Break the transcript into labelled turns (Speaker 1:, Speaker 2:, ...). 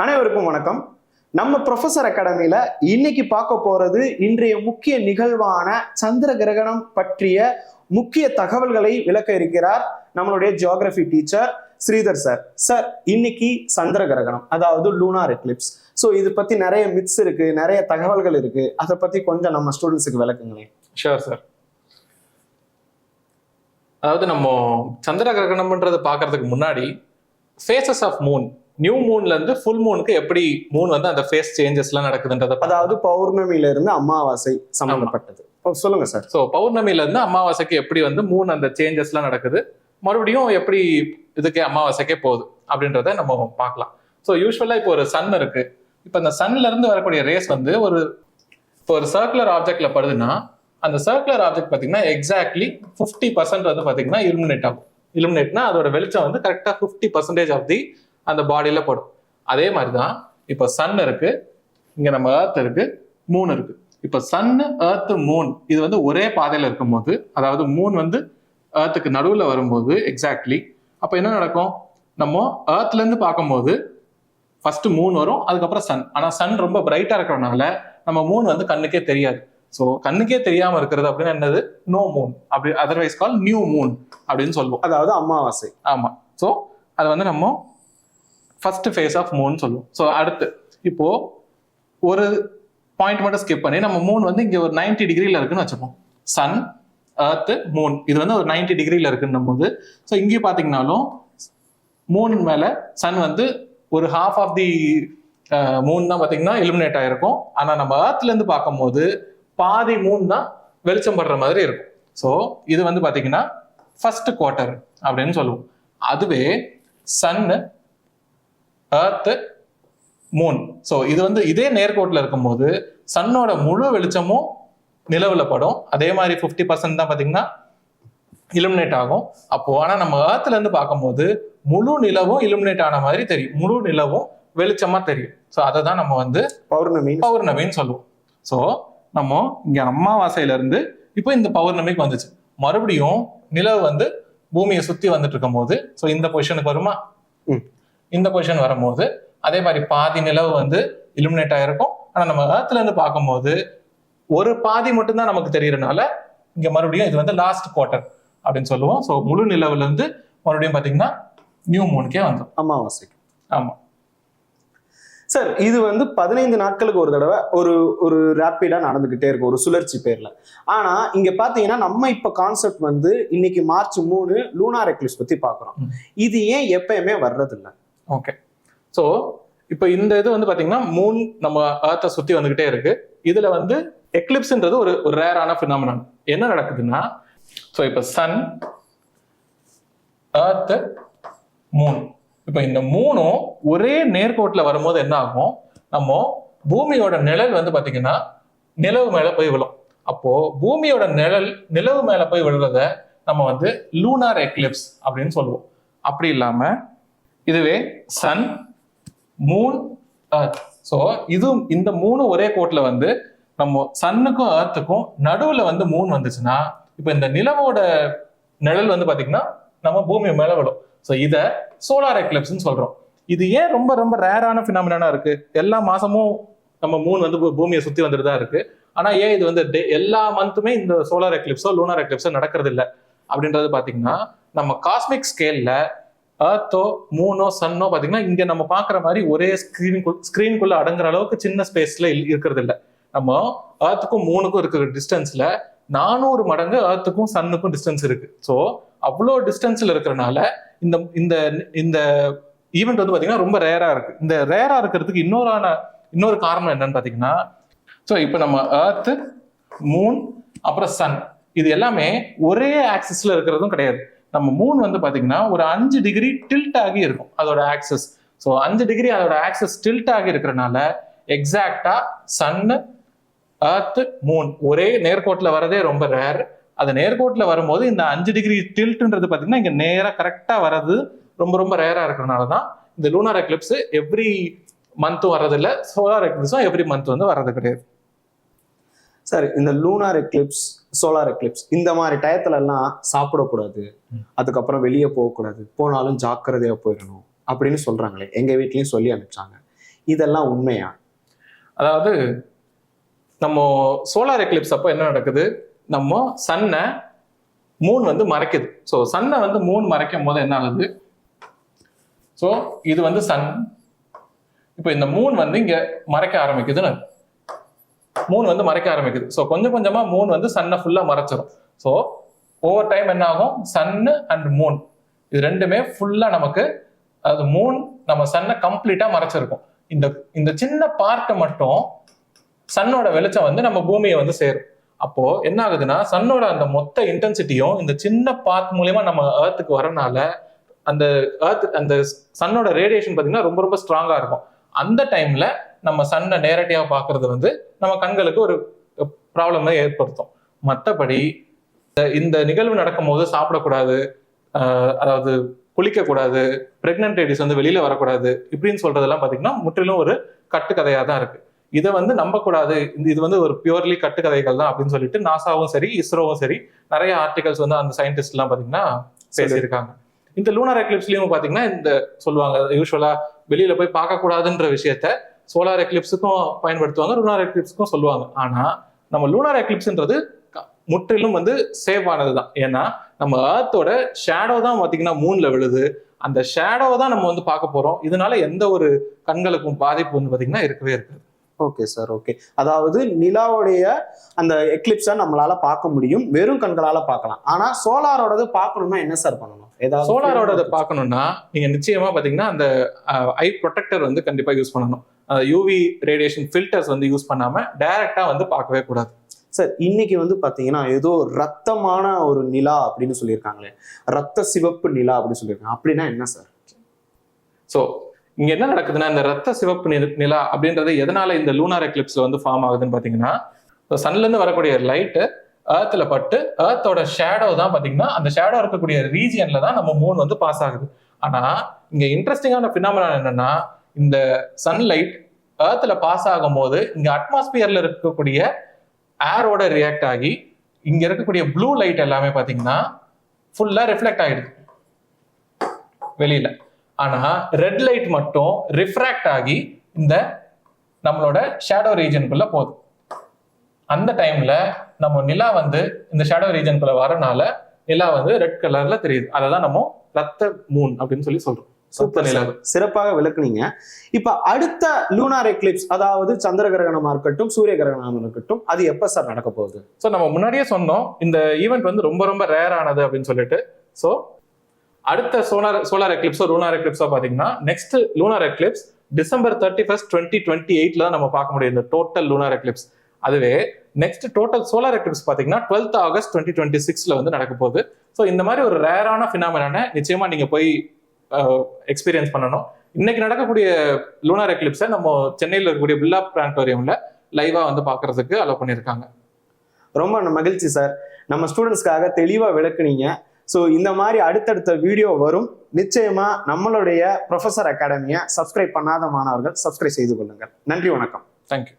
Speaker 1: அனைவருக்கும் வணக்கம். நம்ம ப்ரொஃபசர் அகாடமியில இன்னைக்கு பார்க்க போறது இன்றைய முக்கிய நிகழ்வான சந்திர கிரகணம் பற்றிய முக்கிய தகவல்களை விளக்க இருக்கிறார் நம்மளுடைய geography teacher Sridhar sir. Sir, இன்னைக்கு சந்திர கிரகணம், அதாவது லூனார் எக்லிப்ஸ். ஸோ இது பத்தி நிறைய மித்ஸ் இருக்கு, நிறைய தகவல்கள் இருக்கு. அதை பத்தி கொஞ்சம் நம்ம ஸ்டூடெண்ட்ஸுக்கு விளக்குங்களேன்.
Speaker 2: Sure sir. அதாவது நம்ம சந்திர கிரகணம்ன்றதை பார்க்கறதுக்கு முன்னாடி ஃபேசஸ் ஆஃப் மூன், நியூ மூன்ல இருந்து ஃபுல் மூனுக்கு எப்படி மூன் வந்து அந்த ஃபேஸ் சேஞ்சஸ் எல்லாம் நடக்குதுன்றத,
Speaker 1: அதாவது பௌர்ணமியில இருந்து அமாவாசை சம்பந்தப்பட்டது சொல்லுங்க சார்.
Speaker 2: ஸோ பௌர்ணமியில இருந்து அமாவாசைக்கு எப்படி வந்து மூன் அந்த சேஞ்சஸ் எல்லாம் நடக்குது, மறுபடியும் எப்படி இதுக்கு அமாவாசைக்கே போகுது அப்படின்றத நம்ம பார்க்கலாம். ஸோ யூஸ்வலா இப்போ ஒரு சன் இருக்கு. இப்போ அந்த சன்ல இருந்து வரக்கூடிய ரேஸ் வந்து இப்போ ஒரு சர்க்குலர் ஆப்ஜெக்ட்ல படுதுன்னா அந்த சர்க்குலர் ஆப்ஜெக்ட் பார்த்தீங்கன்னா எக்ஸாக்ட்லி 50% வந்து பார்த்தீங்கன்னா இலுமினேட் ஆகும். இலுமினேட்னா அதோட வெளிச்சம் வந்து கரெக்டாக 50% ஆஃப் தி அந்த பாடியில படும். அதே மாதிரி தான் இப்போ சன் இருக்கு, இங்க நம்ம எர்த் இருக்கு, மூன் இருக்கு. இப்போ சன்னு, எர்த், மூன் இது வந்து ஒரே பாதையில இருக்கும் போது, அதாவது மூன் வந்து எர்த்துக்கு நடுவுல வரும்போது எக்ஸாக்ட்லி அப்போ என்ன நடக்கும், நம்ம எர்த்ல இருந்து பார்க்கும்போது ஃபர்ஸ்ட் மூன் வரும், அதுக்கப்புறம் சன். ஆனா சன் ரொம்ப பிரைட்டா இருக்கிறதுனால நம்ம மூன் வந்து கண்ணுக்கே தெரியாது. ஸோ கண்ணுக்கே தெரியாம இருக்கிறது அப்படின்னா என்னது, நோ மூன், அப்படி அதர்வைஸ் கால் நியூ மூன் அப்படின்னு சொல்லுவோம்,
Speaker 1: அதாவது அமாவாசை.
Speaker 2: ஆமா. ஸோ அது வந்து நம்ம ஃபர்ஸ்ட் ஃபேஸ் ஆஃப் மூன் சொல்லுவோம். ஸோ அடுத்து இப்போ ஒரு பாயிண்ட் மட்டும் ஸ்கிப் பண்ணி நம்ம மூன் வந்து இங்க ஒரு 90 டிகிரில இருக்குன்னு வச்சுப்போம். சன், எர்த், மூன் இது வந்து ஒரு 90 டிகிரில இருக்குன்னும் போது, ஸோ இங்கேயும் பார்த்தீங்கன்னாலும் மூன் மேல சன் வந்து ஒரு ஹாஃப் ஆஃப் தி மூன் தான் பார்த்தீங்கன்னா இலுமினேட் ஆயிருக்கும். ஆனா நம்ம எர்த்ல இருந்து பார்க்கும்போது பாதி மூன் தான் வெளிச்சம் படுற மாதிரி இருக்கும். ஸோ இது வந்து பார்த்தீங்கன்னா ஃபர்ஸ்ட் குவார்டர் அப்படின்னு சொல்லுவோம். அதுவே சன்னு, எர்த், மூன், ஸோ இது வந்து இதே நேர்கோட்டில் இருக்கும்போது சன்னோட முழு வெளிச்சமும் நிலவுல படும். அதே மாதிரி 50% தான் பார்த்தீங்கன்னா இலுமினேட் ஆகும். அப்போ ஆனால் நம்ம எர்த்ல இருந்து பார்க்கும்போது முழு நிலவும் இலுமினேட் ஆன மாதிரி தெரியும், முழு நிலவும் வெளிச்சமா தெரியும். ஸோ அதை தான் நம்ம வந்து பௌர்ணமின்னு சொல்லுவோம். ஸோ நம்ம இங்க அமாவாசையில இருந்து இப்போ இந்த பௌர்ணமிக்கு வந்துச்சு, மறுபடியும் நிலவு வந்து பூமியை சுத்தி வந்துட்டு இருக்கும் போது, ஸோ இந்த பொசிஷனுக்கு வருமா, இந்த பொசிஷன் வரும்போது அதே மாதிரி பாதி நிலவு வந்து இலுமினேட் ஆயிருக்கும். ஆனா நம்ம எர்த்ல இருந்து பார்க்கும்போது ஒரு பாதி மட்டும்தான் நமக்கு தெரியறதுனால இங்க மறுபடியும் இது வந்து லாஸ்ட் குவார்டர் அப்படின்னு சொல்லுவோம். ஸோ முழு நிலவுல இருந்து மறுபடியும் பாத்தீங்கன்னா நியூ மூனுக்கே வந்துடும்,
Speaker 1: அமாவாசைக்கு.
Speaker 2: ஆமா
Speaker 1: சார், இது வந்து 15 நாட்களுக்கு ஒரு தடவை ஒரு ரேப்பிடா நடந்துகிட்டே இருக்கும், ஒரு சுழற்சி பேர்ல. ஆனா இங்க பாத்தீங்கன்னா நம்ம இப்ப கான்செப்ட் வந்து இன்னைக்கு மார்ச் 3 லூனார் எக்லிப்ஸ் பத்தி பாக்குறோம். இது ஏன் எப்பயுமே வர்றது இல்லை?
Speaker 2: ஓகே. ஸோ இப்போ இந்த இது வந்து பாத்தீங்கன்னா மூன் நம்ம எர்த்தை சுத்தி வந்துகிட்டே இருக்கு. இதுல வந்து எக்லிப்ஸ்ன்றது ஒரு ரேரான பினாமினன். என்ன நடக்குதுன்னா, ஸோ இப்போ சன், எர்த், மூன், இப்போ இந்த மூணும் ஒரே நேர்கோட்டில் வரும்போது என்ன ஆகும், நம்ம பூமியோட நிழல் வந்து பாத்தீங்கன்னா நிலவு மேல போய் விழும். அப்போ பூமியோட நிழல் நிலவு மேல போய் விழுறத நம்ம வந்து லூனார் எக்லிப்ஸ் அப்படின்னு சொல்லுவோம். அப்படி இல்லாம இதுவே சன், மூன், எர்த், ஸோ இதுவும் இந்த மூணு ஒரே கோட்ல வந்து நம்ம சன்னுக்கும் எர்த்துக்கும் நடுவுல வந்து மூன் வந்துச்சுன்னா இப்போ இந்த நிலவோட நிழல் வந்து பாத்தீங்கன்னா நம்ம பூமி மேல விடும். ஸோ இதை சோலார் எக்லிப்ஸ்ன்னு சொல்றோம். இது ஏன் ரொம்ப ரொம்ப ரேரான பினாமினா இருக்கு, எல்லா மாசமும் நம்ம மூன் வந்து பூமியை சுத்தி வந்துட்டு தான் இருக்கு. ஆனா ஏன் இது வந்து எல்லா மந்த்துமே இந்த சோலார் எக்லிப்ஸோ லூனார் எக்லிப்ஸோ நடக்கிறது இல்லை அப்படின்றது பாத்தீங்கன்னா, நம்ம காஸ்மிக் ஸ்கேல்ல எர்த்தோ மூனோ சன்னோ பாத்தீங்கன்னா இங்க நம்ம பாக்குற மாதிரி ஒரே ஸ்கிரீனுக்குள்ள அடங்குற அளவுக்கு சின்ன ஸ்பேஸ்ல இருக்கிறது இல்லை. நம்ம எர்த்துக்கும் மூணுக்கும் இருக்கிற டிஸ்டன்ஸ்ல 400 மடங்கு எர்த்துக்கும் சன்னுக்கும் டிஸ்டன்ஸ் இருக்கு. ஸோ அவ்வளோ டிஸ்டன்ஸ்ல இருக்கிறனால இந்த இந்த இந்த ஈவெண்ட் வந்து பாத்தீங்கன்னா ரொம்ப ரேரா இருக்கு. இந்த ரேரா இருக்கிறதுக்கு இன்னொரு காரணம் என்னன்னு பாத்தீங்கன்னா, ஸோ இப்போ நம்ம எர்த், மூன், அப்புறம் சன் இது எல்லாமே ஒரே ஆக்சிஸ்ல இருக்கிறதும் கிடையாது. நம்ம மூன் வந்து பாத்தீங்கன்னா ஒரு 5 டிகிரி டில்ட் ஆகி இருக்கும் அதோட ஆக்சஸ். ஸோ 5 டிகிரி அதோட ஆக்சஸ் டில்ட் ஆகி இருக்கிறனால எக்ஸாக்டா சன்னு, எர்த், மூன் ஒரே நேர்கோட்டில் வரதே ரொம்ப ரேர். அது நேர்கோட்டில் வரும்போது இந்த 5 டிகிரி டில்ட்ன்றது பாத்தீங்கன்னா இங்க நேரா கரெக்டா வர்றது ரொம்ப ரொம்ப ரேரா இருக்கிறனால தான் இந்த லூனார் எக்லிப்ஸ் எவ்ரி மந்த்தும் வர்றதில்லை, சோலார் எக்லிப்ஸும் எவ்ரி மந்த் வந்து வர்றது கிடையாது.
Speaker 1: சார், இந்த லூனார் எக்லிப்ஸ், சோலார் எக்லிப்ஸ் இந்த மாதிரி டயத்துல எல்லாம் சாப்பிடக்கூடாது, அதுக்கப்புறம் வெளியே போகக்கூடாது, போனாலும் ஜாக்கிரதையா போயிடணும் அப்படின்னு சொல்றாங்களே, எங்க வீட்லயும் சொல்லி அனுப்பிச்சாங்க. இதெல்லாம் உண்மையா?
Speaker 2: அதாவது நம்ம சோலார் எக்லிப்ஸ் அப்போ என்ன நடக்குது, நம்ம சன்னை மூன் வந்து மறைக்குது. ஸோ சன்னை வந்து மூன் மறைக்கும் போது என்ன ஆகுது, ஸோ இது வந்து சன், இப்போ இந்த மூன் வந்து இங்க மறைக்க ஆரம்பிக்குதுன்னு, மூன் வந்து மறைக்க ஆரம்பிக்குது. ஸோ கொஞ்சம் கொஞ்சமா மூன் வந்து சன்னை ஃபுல்லா மறைச்சிடும். ஸோ ஓவர் டைம் என்ன ஆகும், சன்னு அண்ட் மூன் இது ரெண்டுமே ஃபுல்லா நமக்கு, அதாவது மூன் நம்ம சன்னை கம்ப்ளீட்டா மறைச்சிருக்கும். இந்த இந்த சின்ன பார்ட்டை மட்டும் சன்னோட வெளிச்சம் வந்து நம்ம பூமியை வந்து சேரும். அப்போ என்ன ஆகுதுன்னா, சன்னோட அந்த மொத்த இன்டென்சிட்டியும் இந்த சின்ன பார்ட் மூலியமா நம்ம ஏர்த்துக்கு வரனால அந்த அந்த சன்னோட ரேடியேஷன் பார்த்தீங்கன்னா ரொம்ப ரொம்ப ஸ்ட்ராங்கா இருக்கும். அந்த டைம்ல நம்ம சன்னை நேரடியாக பார்க்கறது வந்து நம்ம கண்களுக்கு ஒரு ப்ராப்ளம் தான் ஏற்படுத்தும். மற்றபடி இந்த நிகழ்வு நடக்கும்போது சாப்பிடக்கூடாது, அதாவது குளிக்கக்கூடாது, பிரெக்னன்ட் லேடிஸ் வந்து வெளியில வரக்கூடாது இப்படின்னு சொல்றதெல்லாம் பார்த்தீங்கன்னா முற்றிலும் ஒரு கட்டுக்கதையா தான் இருக்கு. இதை வந்து நம்பக்கூடாது, இது வந்து ஒரு பியூர்லி கட்டுக்கதைகள் தான் அப்படின்னு சொல்லிட்டு நாசாவும் சரி இஸ்ரோவும் சரி நிறைய ஆர்டிகல்ஸ் வந்து அந்த சயின்டிஸ்ட் எல்லாம் பார்த்தீங்கன்னா பேசியிருக்காங்க. இந்த லூனார் எக்லிப்ஸ்லயும் பார்த்தீங்கன்னா இந்த சொல்லுவாங்க, யூஸ்வலா வெளியில போய் பார்க்கக்கூடாதுன்ற விஷயத்த சோலார் எக்லிப்ஸுக்கும் பயன்படுத்துவாங்க, லூனார் எக்லிப்ஸுக்கும் சொல்லுவாங்க. ஆனா நம்ம லூனார் எக்லிப்ஸ்ன்றது முற்றிலும் வந்து சேவ் ஆனதுதான். ஏன்னா நம்ம ஏர்த்தோட ஷேடோ தான் பார்த்தீங்கன்னா மூன்ல விழுது, அந்த ஷேடோவை தான் நம்ம வந்து பார்க்க போறோம். இதனால எந்த ஒரு கண்களுக்கும் பாதிப்பு வந்து பார்த்தீங்கன்னா இருக்கவே இருக்காது.
Speaker 1: Okay sir, okay. அதாவது நிலாவுடைய அந்த எக்லிப்ஸை நம்மளால பார்க்க முடியும், வெறும் கண்களால பார்க்கலாம். ஆனா சோலாரோடது பார்க்கணும்னா என்ன சார் பண்ணணும்? ஏதாவது
Speaker 2: சோலாரோட பார்க்கணும்னா நீங்க நிச்சயமா பாத்தீங்கன்னா அந்த ஐ ப்ரொடெக்டர் வந்து கண்டிப்பா யூஸ் பண்ணணும். யூவி ரேடியேஷன் ஃபில்டர்ஸ் வந்து யூஸ் பண்ணாம டைரக்டா வந்து பார்க்கவே கூடாது.
Speaker 1: சார் இன்னைக்கு வந்து பாத்தீங்கன்னா ஏதோ ரத்தமான ஒரு நிலா அப்படின்னு சொல்லியிருக்காங்களே, ரத்த சிவப்பு நிலா அப்படின்னு சொல்லியிருக்காங்க, அப்படின்னா என்ன சார்?
Speaker 2: ஸோ இங்க என்ன நடக்குதுன்னா, இந்த ரத்த சிவப்பு நிலா அப்படின்றது எதனால இந்த லூனார் எக்லிப்ஸ்ல வந்து ஃபார்ம் ஆகுதுன்னு பாத்தீங்கன்னா, சன்ல இருந்து வரக்கூடிய லைட்டு ஏர்த்ல பட்டு ஏர்த்தோட ஷேடோ தான் பாத்தீங்கன்னா, அந்த ஷேடோ இருக்கக்கூடிய ரீஜியன்ல தான் நம்ம மூன் வந்து பாஸ் ஆகுது. ஆனா இங்க இன்ட்ரெஸ்டிங்கான பினாமினா என்னன்னா, இந்த சன்லைட் ஏர்த்ல பாஸ் ஆகும் போது இங்க அட்மாஸ்பியர்ல இருக்கக்கூடிய ஏரோட ரியாக்ட் ஆகி இங்க இருக்கக்கூடிய ப்ளூ லைட் எல்லாமே பாத்தீங்கன்னா ஃபுல்லா ரிஃப்ளெக்ட் ஆயிடுது வெளியில. ஆனா ரெட் லைட் மட்டும் ரிஃப்ராக்ட் ஆகி இந்த நம்மளோட ஷேடோ ரீஜனுக்குள்ள போகுது. அந்த டைம்ல நம்ம நிலா வந்து இந்த ஷேடோ ரீஜனுக்குள்ள வரனால நிலா வந்து ரெட் கலர்ல தெரியுது. அததான் நம்ம ரத்த மூன் அப்படின்னு சொல்லி சொல்றோம்.
Speaker 1: சிறப்பாக விளக்குனீங்க. இப்ப அடுத்த லூனார் எக்லிப்ஸ், அதாவது சந்திர கிரகணமா இருக்கட்டும் சூரிய கிரகணமா இருக்கட்டும், அது எப்ப சார் நடக்க போகுது?
Speaker 2: ஸோ நம்ம முன்னாடியே சொன்னோம் இந்த ஈவெண்ட் வந்து ரொம்ப ரொம்ப ரேர் ஆனது அப்படின்னு சொல்லிட்டு. ஸோ அடுத்த சோலார் எக்லிப்ஸோ லூனார் எக்லிப்ஸோ பாத்தீங்கன்னா next lunar Eclipse December 31st, 2028 தான் நம்ம பார்க்க முடியும் இந்த டோட்டல் லூனார் எக்லிப்ஸ். அதுவே நெக்ஸ்ட் டோட்டல் சோலார் எக்லிப்ஸ் பாத்தீங்கன்னா 12th August 2026 வந்து நடக்க போகுது. ஸோ இந்த மாதிரி ஒரு ரேரான ஃபினாமினான நிச்சயமா நீங்க போய் எக்ஸ்பீரியன்ஸ் பண்ணணும். இன்னைக்கு நடக்கக்கூடிய லூனார் எக்லிப்ஸை நம்ம சென்னையில் இருக்கக்கூடிய பில்லா பிளானட்டோரியம்ல லைவா வந்து பாக்குறதுக்கு அலோவ் பண்ணியிருக்காங்க.
Speaker 1: ரொம்ப மகிழ்ச்சி சார், நம்ம ஸ்டூடெண்ட்ஸ்க்காக தெளிவா விளக்குனீங்க. ஸோ இந்த மாதிரி அடுத்தடுத்த வீடியோ வரும். நிச்சயமா நம்மளுடைய ப்ரொஃபசர் அகாடமியை சப்ஸ்கிரைப் பண்ணாத மாணவர்கள் சப்ஸ்கிரைப் செய்து கொள்ளுங்கள். நன்றி, வணக்கம்.
Speaker 2: தேங்க்யூ.